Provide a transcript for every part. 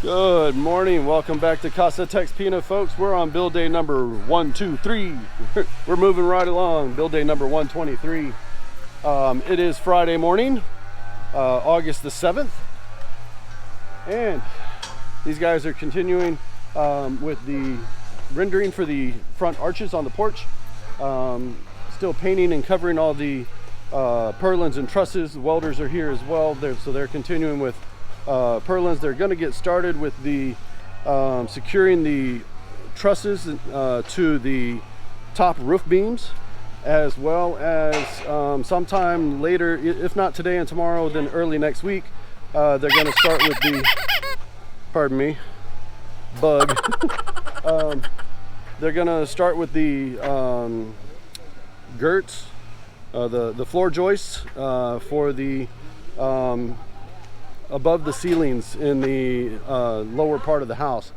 Good morning, welcome back to Casa TexPina, folks. We're on build day number 123. We're moving right along, build day number 123. It is Friday morning, August the 7th, and these guys are continuing with the rendering for the front arches on the porch. Still painting and covering all the purlins and trusses. The welders are here as well, so they're continuing with purlins. They're going to get started with the securing the trusses to the top roof beams, as well as sometime later, if not today and tomorrow, then early next week, they're going to start with the, pardon me, bug. They're going to start with the girts, the floor joists for the above the ceilings in the lower part of the house.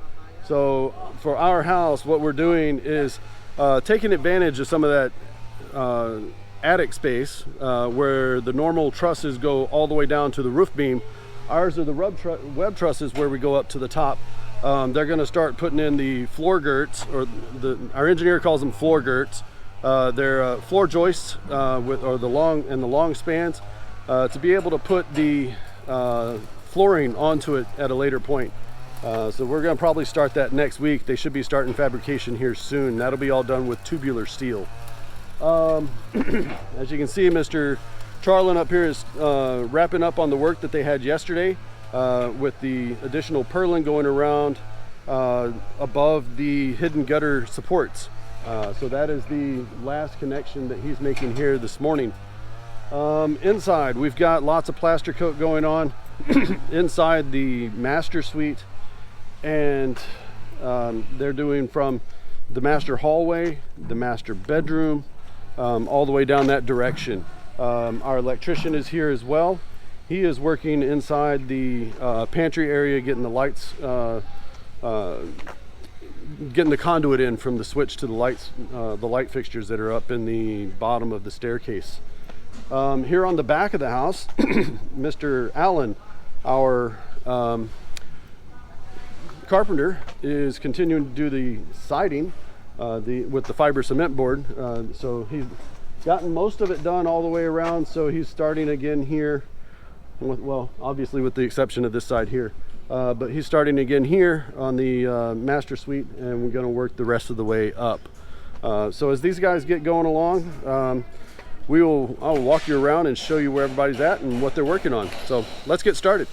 So for our house, what we're doing is taking advantage of some of that attic space where the normal trusses go all the way down to the roof beam. Ours are the web trusses where we go up to the top. They're going to start putting in the floor girts, or our engineer calls them floor girts. They're floor joists the long spans to be able to put the flooring onto it at a later point. So we're going to probably start that next week. They should be starting fabrication here soon. That'll be all done with tubular steel. As you can see, Mr. Charlin up here is wrapping up on the work that they had yesterday with the additional purlin going around above the hidden gutter supports. So that is the last connection that he's making here this morning. Inside, we've got lots of plaster coat going on inside the master suite, and they're doing from the master hallway, the master bedroom, all the way down that direction. Our electrician is here as well. He is working inside the pantry area, getting the lights, getting the conduit in from the switch to the lights, the light fixtures that are up in the bottom of the staircase. Here on the back of the house, Mr. Allen, our carpenter, is continuing to do the siding with the fiber cement board. So he's gotten most of it done all the way around. So he's starting again here, well, obviously with the exception of this side here. But he's starting again here on the master suite, and we're going to work the rest of the way up. So as these guys get going along, I'll walk you around and show you where everybody's at and what they're working on. So let's get started.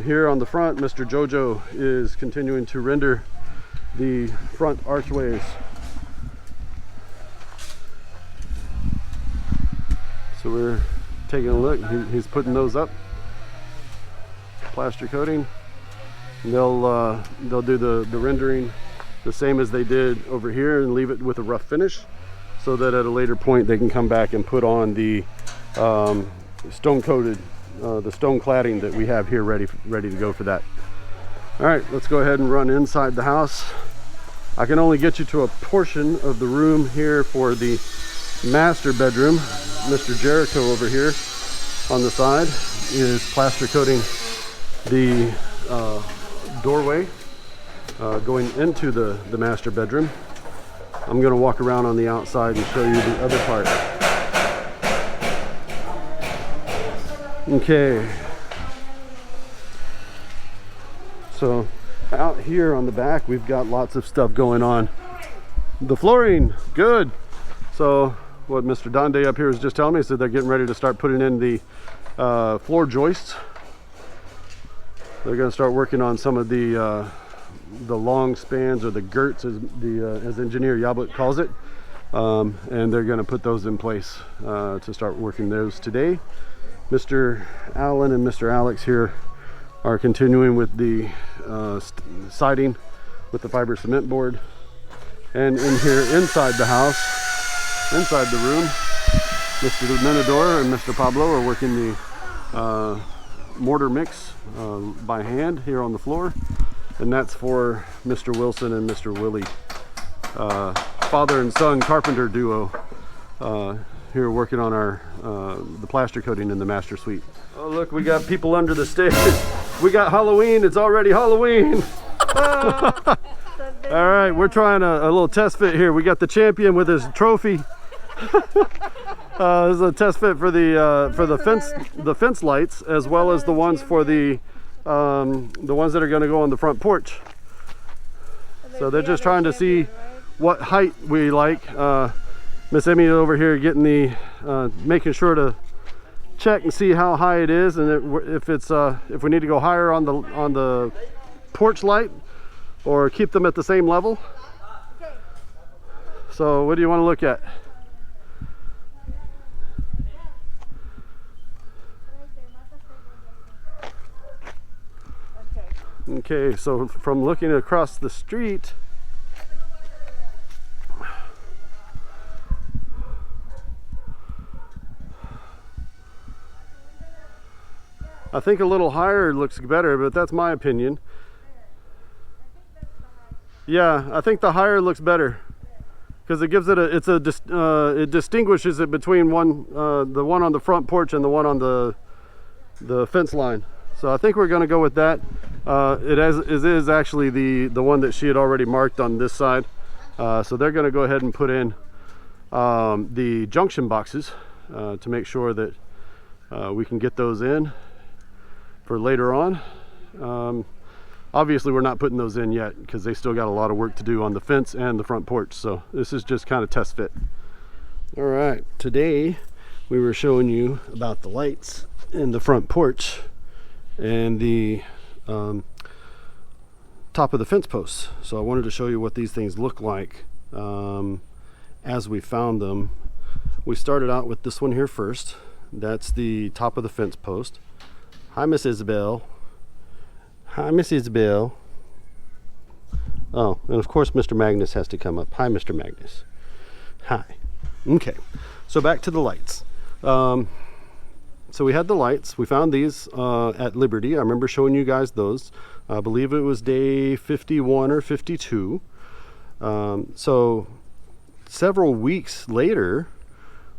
Here on the front, Mr. Jojo is continuing to render the front archways. So we're taking a look. He's putting those up. Plaster coating. They'll do the rendering the same as they did over here and leave it with a rough finish, so that at a later point they can come back and put on the stone coated, the stone cladding that we have here ready to go for that. All right, let's go ahead and run inside the house. I can only get you to a portion of the room here for the master bedroom. Mr. Jericho over here on the side is plaster coating the doorway going into the master bedroom. I'm going to walk around on the outside and show you the other part. Okay, so out here on the back we've got lots of stuff going on. The flooring, good. So what Mr. Donde up here was just telling me, said they're getting ready to start putting in the floor joists. They're going to start working on some of the long spans, or the girts, as engineer Yabut calls it, and they're going to put those in place to start working those today. Mr. Allen and Mr. Alex here are continuing with the siding with the fiber cement board. And in here inside the house, inside the room, Mr. Menador and Mr. Pablo are working the mortar mix by hand here on the floor, and that's for Mr. Wilson and Mr. Willie. father and son carpenter duo here working on our the plaster coating in the master suite. Oh look, we got people under the stairs. We got Halloween. It's already Halloween. All right, we're trying a little test fit here. We got the champion with his trophy. This is a test fit for the fence lights, as well as the ones for the ones that are going to go on the front porch. So they're just trying to see what height we like. Miss Emie over here getting the making sure to check and see how high it is, and if we need to go higher on the porch light or keep them at the same level. So what do you want to look at? Okay, so from looking across the street, I think a little higher looks better, but that's my opinion. Yeah, I think the higher looks better because it gives it it distinguishes it between the one on the front porch and the one on the fence line. So I think we're going to go with that. It is actually the one that she had already marked on this side. So they're going to go ahead and put in the junction boxes to make sure that we can get those in for later on. Obviously we're not putting those in yet because they still got a lot of work to do on the fence and the front porch. So this is just kind of test fit. All right, today we were showing you about the lights in the front porch and the top of the fence posts. So I wanted to show you what these things look like as we found them. We started out with this one here first. That's the top of the fence post. Hi, Miss Isabel. Hi, Miss Isabel. Oh, and of course Mr. Magnus has to come up. Hi, Mr. Magnus. Hi. Okay, so back to the lights. So we had the lights. We found these at Liberty. I remember showing you guys those. I believe it was day 51 or 52. So several weeks later,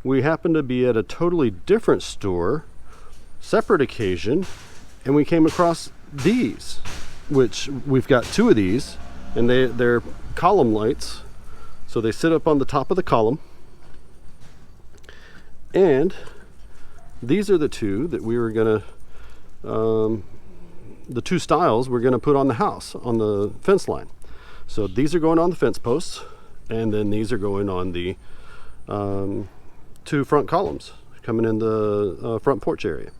we happened to be at a totally different store, separate occasion, and we came across these, which we've got two of these, and they're column lights. So they sit up on the top of the column. And these are the two that we were gonna, the two styles we're gonna put on the house, on the fence line. So these are going on the fence posts, and then these are going on the two front columns coming in the front porch area.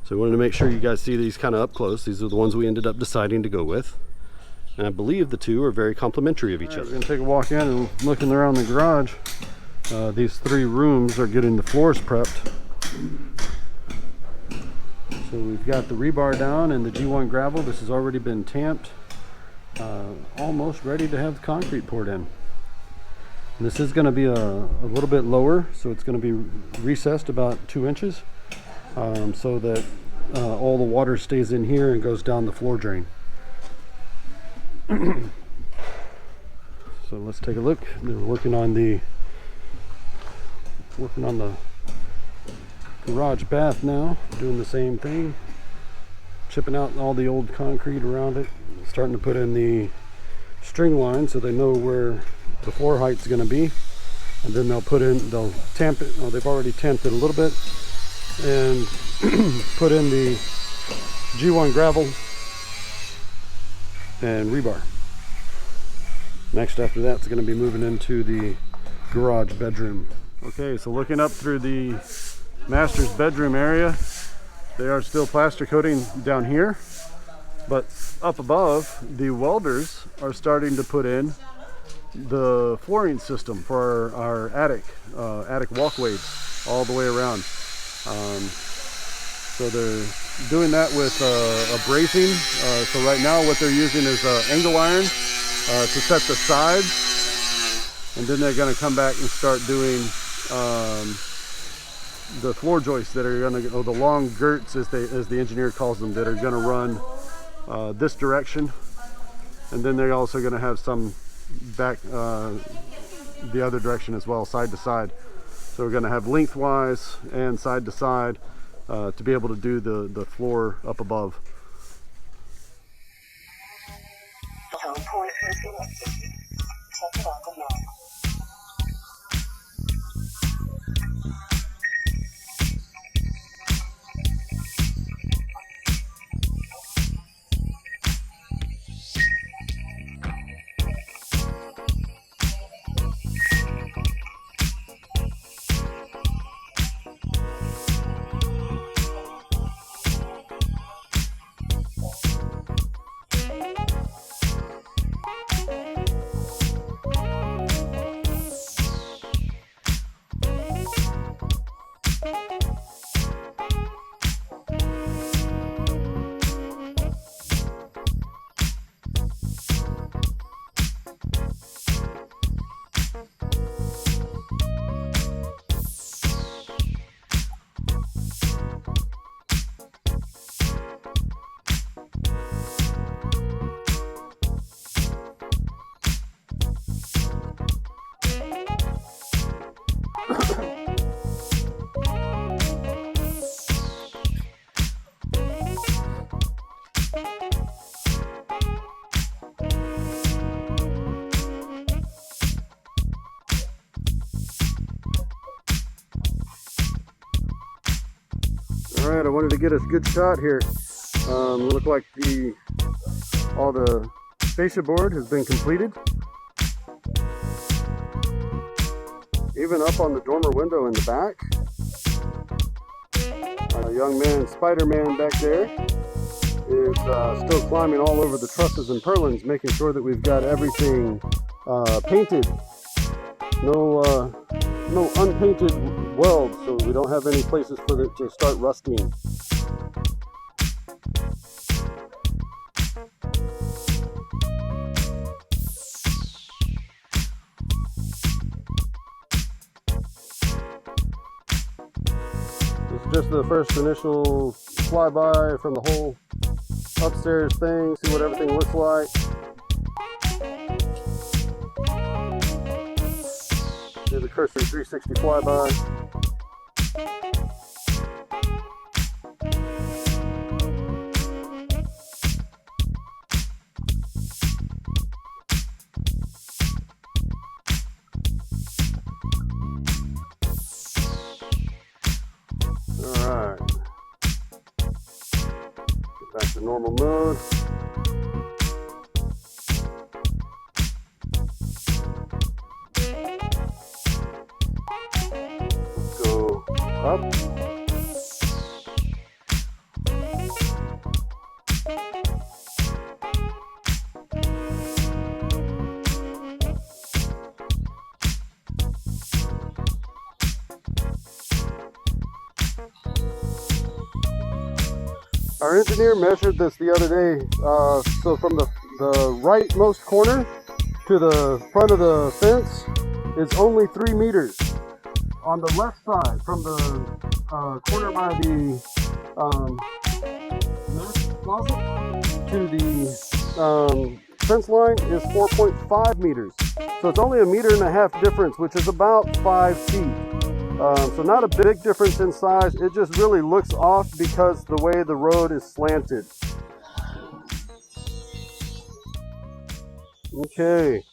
So we wanted to make sure you guys see these kind of up close. These are the ones we ended up deciding to go with. And I believe the two are very complementary of each other. We're gonna take a walk in and looking around the garage. These three rooms are getting the floors prepped. So we've got the rebar down and the G1 gravel. This has already been tamped, almost ready to have concrete poured in. And this is going to be a little bit lower, so it's going to be recessed about 2 inches, so that all the water stays in here and goes down the floor drain. So let's take a look. They're working on the garage bath now, doing the same thing, chipping out all the old concrete around it, starting to put in the string line so they know where the floor height is going to be, and then they'll tamp it. Oh, they've already tamped it a little bit, and put in the G1 gravel and rebar. Next after that, it's going to be moving into the garage bedroom. Okay, so looking up through the master's bedroom area, they are still plaster coating down here, but up above, the welders are starting to put in the flooring system for our attic walkways all the way around. So they're doing that with a bracing. So right now what they're using is angle iron to set the sides, and then they're going to come back and start doing the floor joists that are going to, or the long girts as the engineer calls them, that are going to run this direction, and then they're also going to have some back the other direction as well, side to side. So we're going to have lengthwise and side to side to be able to do the floor up above. Alright, I wanted to get a good shot here. Look like all the fascia board has been completed. Even up on the dormer window in the back. A young man, Spider-Man back there, is still climbing all over the trusses and purlins, making sure that we've got everything painted. No unpainted welds, so we don't have any places for it to start rusting. This is just the first initial flyby from the whole upstairs thing, see what everything looks like. Do the cursory 360 flyby. Alright. Get back to normal mode. Up. Our engineer measured this the other day, so from the rightmost corner to the front of the fence is only 3 meters. On the left side, from the corner by the closet to the fence line is 4.5 meters. So it's only 1.5 meters difference, which is about 5 feet. So not a big difference in size. It just really looks off because the way the road is slanted. Okay.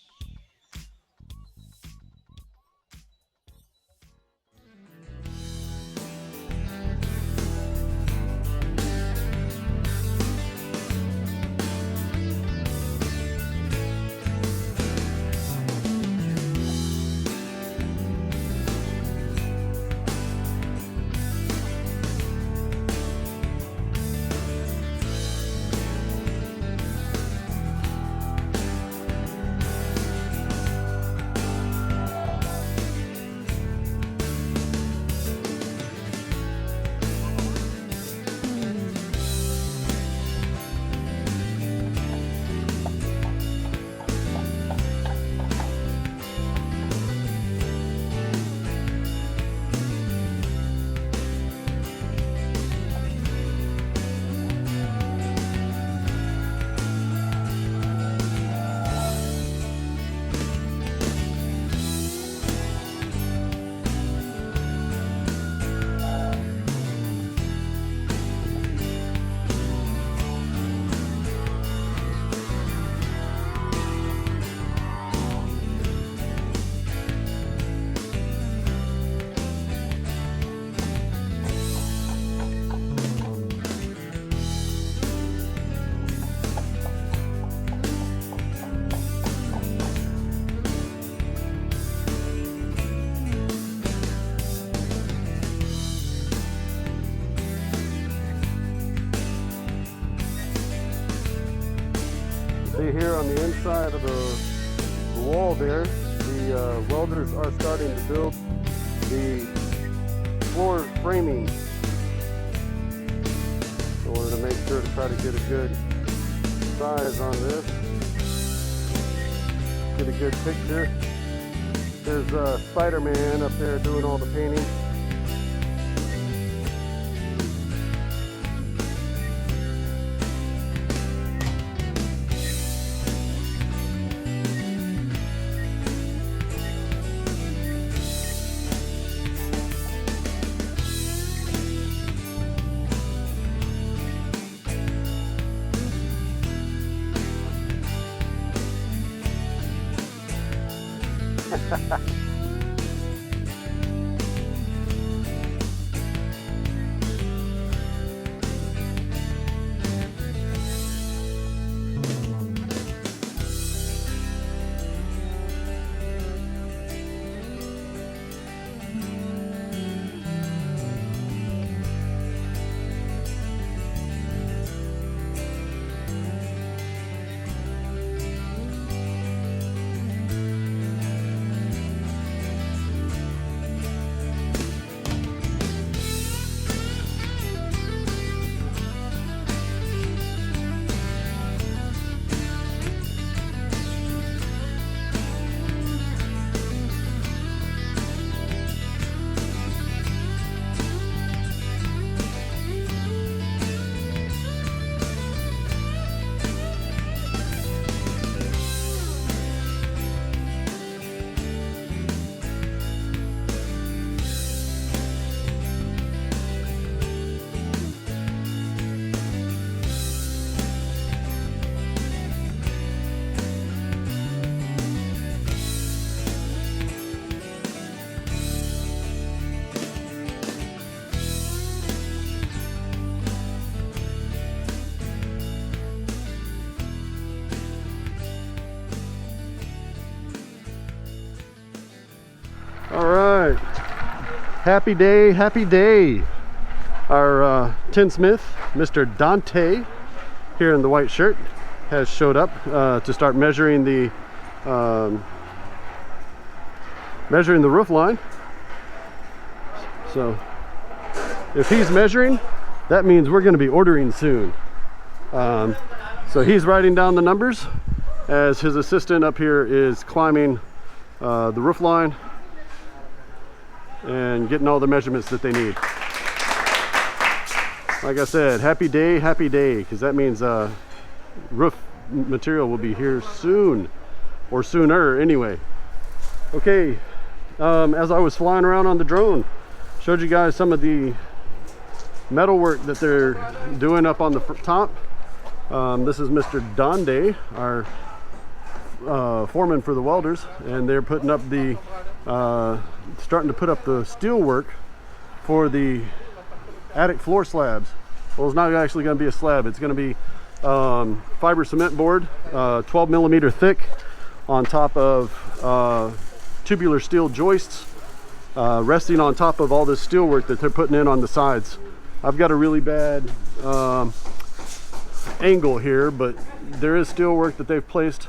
the inside of the wall there, the welders are starting to build the floor framing. So I wanted to make sure to try to get a good size on this, get a good picture. There's Spider-Man up there doing all the painting. All right, happy day, happy day. Our tinsmith, Mr. Dante, here in the white shirt, has showed up to start measuring the roof line. So if he's measuring, that means we're going to be ordering soon. So he's writing down the numbers as his assistant up here is climbing the roof line and getting all the measurements that they need. Like I said, happy day, because that means roof material will be here soon, or sooner anyway. Okay, as I was flying around on the drone, showed you guys some of the metal work that they're doing up on the top. This is Mr. Donde, our foreman for the welders, and they're putting up the starting to put up the steel work for the attic floor slabs. Well, it's not actually going to be a slab, it's going to be fiber cement board, 12 millimeter thick, on top of tubular steel joists, resting on top of all this steel work that they're putting in on the sides. I've got a really bad angle here, but there is steel work that they've placed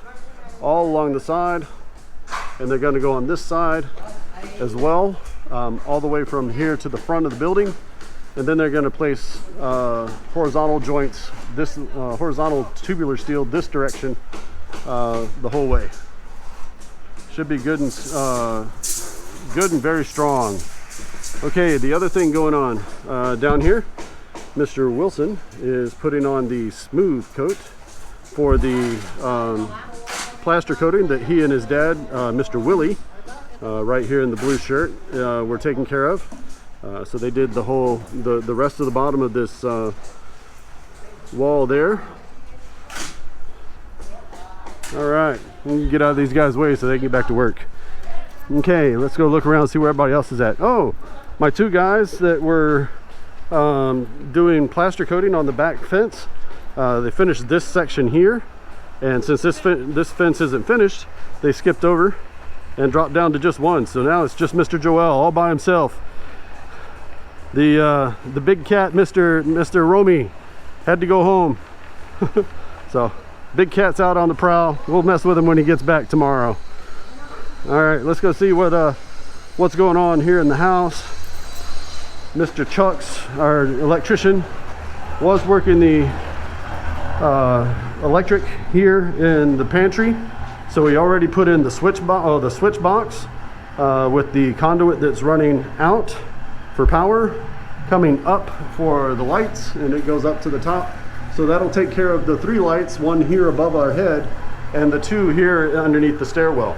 all along the side, and they're going to go on this side as well, all the way from here to the front of the building, and then they're going to place horizontal joints, this horizontal tubular steel this direction the whole way. Should be good and very strong. Okay, the other thing going on down here, Mr. Wilson is putting on the smooth coat for the plaster coating that he and his dad, Mr. Willie, right here in the blue shirt, were taking care of. So they did the whole, the rest of the bottom of this wall there. All right, we can get out of these guys' way so they can get back to work. Okay, let's go look around and see where everybody else is at. Oh, my two guys that were doing plaster coating on the back fence, they finished this section here, and since this fence isn't finished, they skipped over and dropped down to just one. So now it's just Mr. Joel all by himself. The big cat, Mr. Romy, had to go home. So Big cat's out on the prowl. We'll mess with him when he gets back tomorrow. All right, let's go see what's going on here in the house. Mr. Chucks, our electrician, was working the electric here in the pantry. So he already put in the switch box with the conduit that's running out for power, coming up for the lights, and it goes up to the top. So that'll take care of the 3 lights, one here above our head and the 2 here underneath the stairwell.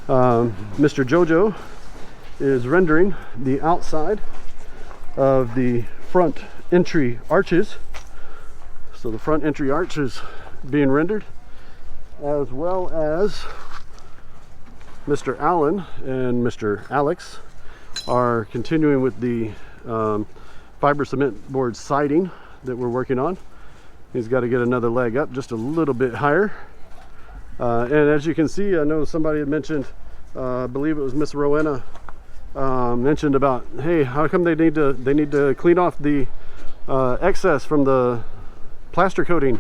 Mr. Jojo is rendering the outside of the front entry arches. So the front entry arch is being rendered, as well as Mr. Allen and Mr. Alex are continuing with the fiber cement board siding that we're working on. He's got to get another leg up just a little bit higher. And as you can see, I know somebody had mentioned, I believe it was Miss Rowena, mentioned about, hey, how come they need to clean off the excess from the plaster coating.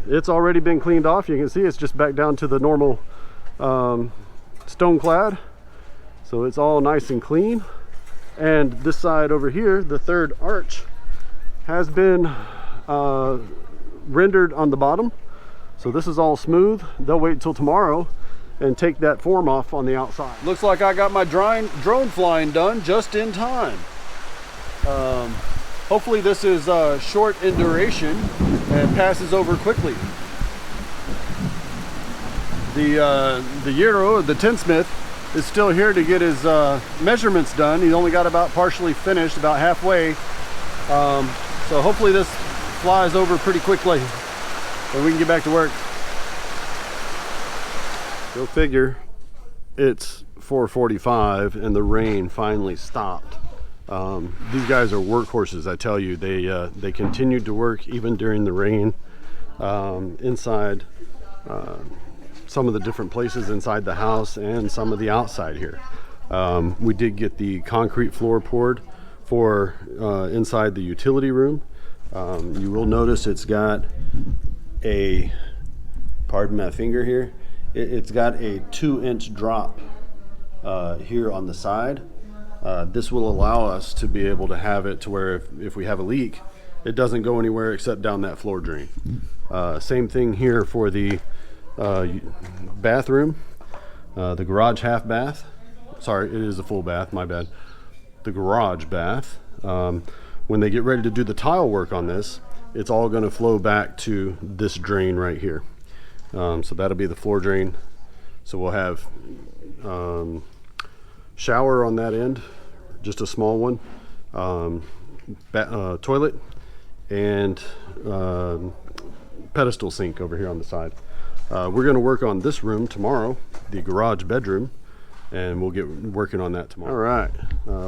It's already been cleaned off. You can see it's just back down to the normal stone clad, so it's all nice and clean. And this side over here, the 3rd arch, has been rendered on the bottom, so this is all smooth. They'll wait till tomorrow and take that form off on the outside. Looks like I got my drone flying done just in time. Hopefully this is short in duration and passes over quickly. The Euro, the tinsmith, is still here to get his measurements done. He only got about partially finished, about halfway. So hopefully this flies over pretty quickly and we can get back to work. Go figure, it's 4:45 and the rain finally stopped. These guys are workhorses, I tell you. They continued to work even during the rain, inside some of the different places inside the house and some of the outside here. We did get the concrete floor poured for inside the utility room. You will notice it's got a, pardon my finger here, it's got a 2-inch drop here on the side. This will allow us to be able to have it to where if we have a leak, it doesn't go anywhere except down that floor drain. Same thing here for the bathroom, the garage half bath. Sorry, it is a full bath, my bad. The garage bath. When they get ready to do the tile work on this, it's all going to flow back to this drain right here. So that'll be the floor drain. So we'll have shower on that end, just a small one, toilet, and pedestal sink over here on the side. We're going to work on this room tomorrow, the garage bedroom, and we'll get working on that tomorrow. All right,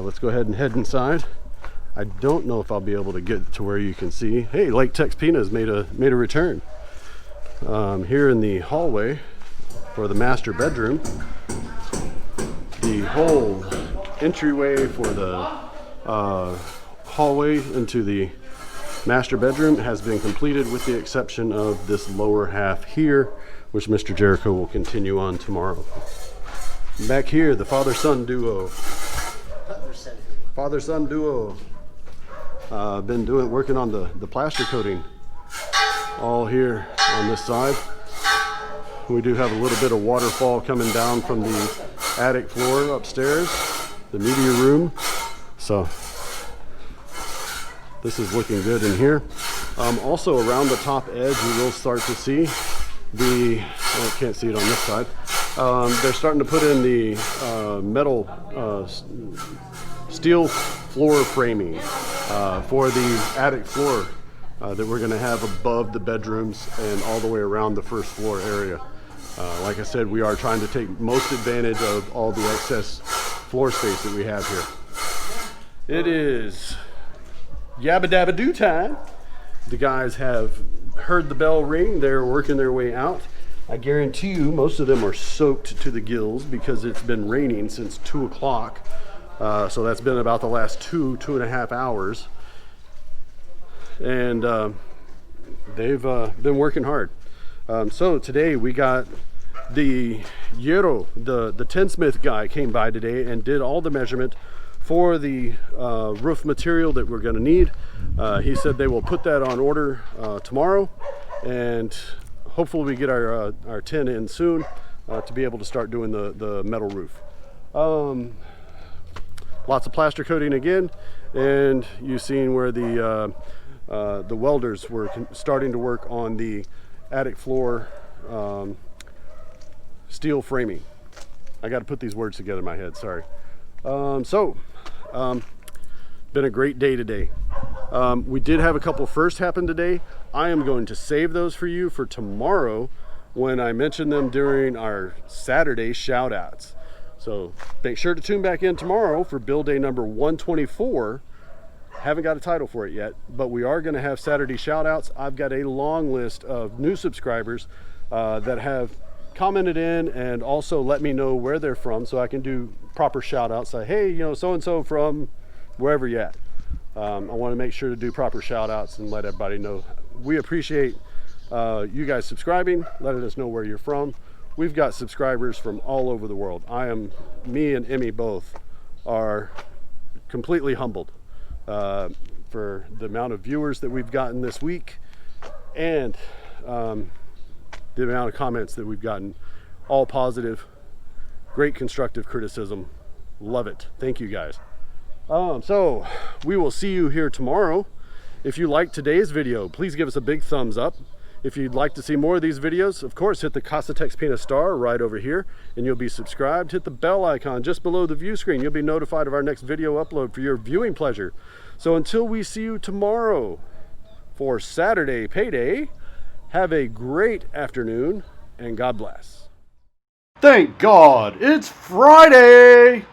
let's go ahead and head inside. I don't know if I'll be able to get to where you can see. Hey, Lake TexPina has made a return. Here in the hallway for the master bedroom, the whole entryway for the hallway into the master bedroom has been completed, with the exception of this lower half here, which Mr. Jericho will continue on tomorrow. Back here, the father-son duo. Father-son duo. Been working on the plaster coating all here on this side. We do have a little bit of waterfall coming down from the attic floor upstairs, the media room. So this is looking good in here. Also around the top edge, you will start to see the, I can't see it on this side. They're starting to put in the metal steel floor framing for the attic floor that we're going to have above the bedrooms and all the way around the first floor area. Like I said, we are trying to take most advantage of all the excess floor space that we have here. It is yabba dabba doo time. The guys have heard the bell ring. They're working their way out. I guarantee you most of them are soaked to the gills because it's been raining since 2 o'clock. So that's been about the last two and a half hours. And they've been working hard. So today we got the Hierro, the tinsmith guy came by today and did all the measurement for the roof material that we're going to need. He said they will put that on order tomorrow, and hopefully we get our tin in soon to be able to start doing the metal roof. Lots of plaster coating again, and you've seen where the welders were starting to work on the attic floor steel framing. I got to put these words together in my head, sorry. Been a great day today. We did have a couple firsts happen today. I am going to save those for you for tomorrow when I mention them during our Saturday shout outs. So make sure to tune back in tomorrow for build day number 124. Haven't got a title for it yet, but we are going to have Saturday shout outs. I've got a long list of new subscribers that have commented in and also let me know where they're from so I can do proper shout outs. Say, hey, you know, so-and-so from wherever you're at. I want to make sure to do proper shout outs and let everybody know. We appreciate you guys subscribing, letting us know where you're from. We've got subscribers from all over the world. Me and Emie both are completely humbled for the amount of viewers that we've gotten this week and the amount of comments that we've gotten. All positive, great constructive criticism. Love it. Thank you guys. So we will see you here tomorrow. If you liked today's video, please give us a big thumbs up. If you'd like to see more of these videos, of course, hit the Casa TexPina star right over here and you'll be subscribed. Hit the bell icon just below the view screen. You'll be notified of our next video upload for your viewing pleasure. So until we see you tomorrow for Saturday payday, have a great afternoon and God bless. Thank God it's Friday!